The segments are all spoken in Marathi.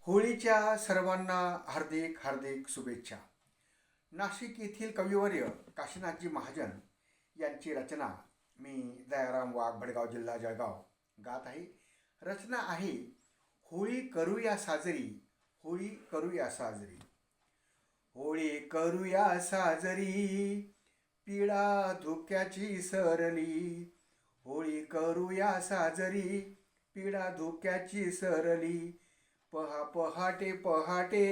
होळीच्या सर्वांना हार्दिक हार्दिक शुभेच्छा. नाशिक येथील कविवर्य काशीनाथजी महाजन यांची रचना मी दयाराम वाघ, भडगाव जिल्हा जळगाव गात आहे. रचना आहे होळी करूया साजरी, होळी करूया साजरी. होळी करूया साजरी, पिढा धुक्याची सरली. होळी करूया साजरी, पिढा धुक्याची सरली. पहाटे पहाटे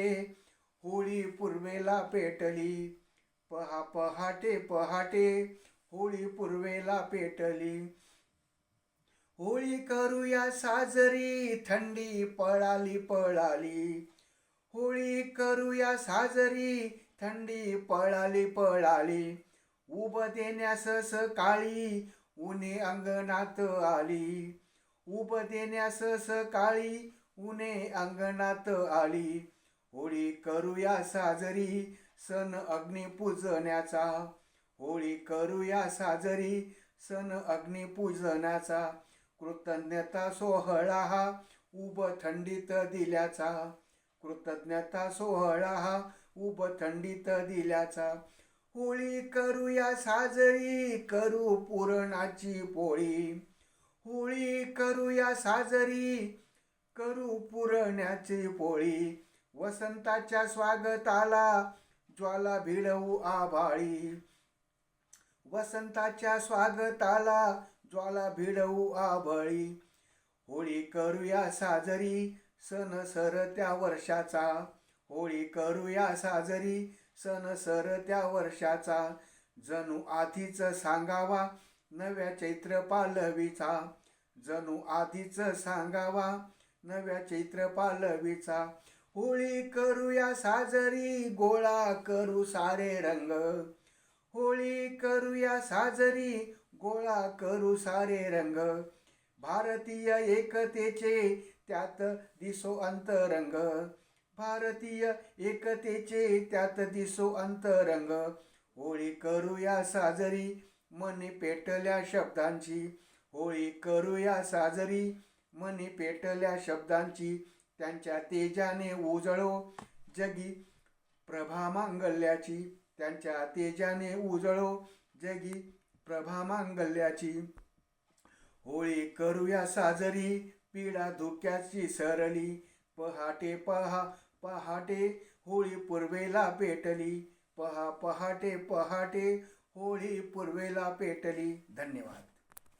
होळी पूर्वेला पेटली. पहाटे पहाटे होळी पूर्वेला पेटली. होळी करूया साजरी, थंडी पळाली पळाली. होळी करूया साजरी, थंडी पळाली पळाली. उभ देण्यास सकाळी उन्हे अंगणात आली. उभ देण्यास सकाळी उन्हे अंगणात आली. होळी करूया साजरी, सण अग्निपूजनाचा. होळी करूया साजरी, सण अग्निपूजनाचा. कृतज्ञता सोहळा हा उभ थंडीत दिल्याचा. कृतज्ञता सोहळा हा उभ थंडीत दिल्याचा. होळी करूया साजरी, करू पुरणाची पोळी. होळी करूया साजरी, करू पुरणाची पोळी. वसंताच्या स्वागताला ज्वाला भिडवू आभाळी. वसंताच्या स्वागताला ज्वाला भिडवू आभाळी. होळी करूया साजरी, सण सरत्या वर्षाचा. होळी करूया साजरी, सण सरत्या वर्षाचा. जणू आधीच सांगावा नव्या चैत्र पालवीचा. जणू आधीच सांगावा नव्या चैत्र पालवीचा. होळी करूया साजरी, गोळा करू सारे रंग. होळी करूया साजरी, गोळा करू सारे रंग. भारतीय एकतेचे त्यात दिसो अंतरंग. भारतीय एकतेचे त्यात दिसो अंतरंग. होळी करूया साजरी, मनी पेटल्या शब्दांची. होळी करूया साजरी, मनी पेटल्या शब्दांची. त्यांच्या तेजाने उजळो जगी प्रभा मांगल्याची. त्यांच्या तेजाने उजळो जगी प्रभा मांगल्याची. होळी करूया साजरी, पिढा धुक्याची सरली. पहाटे पहाटे होळी पूर्वेला पेटली. पहाटे पहाटे होळी पूर्वेला पेटली. धन्यवाद.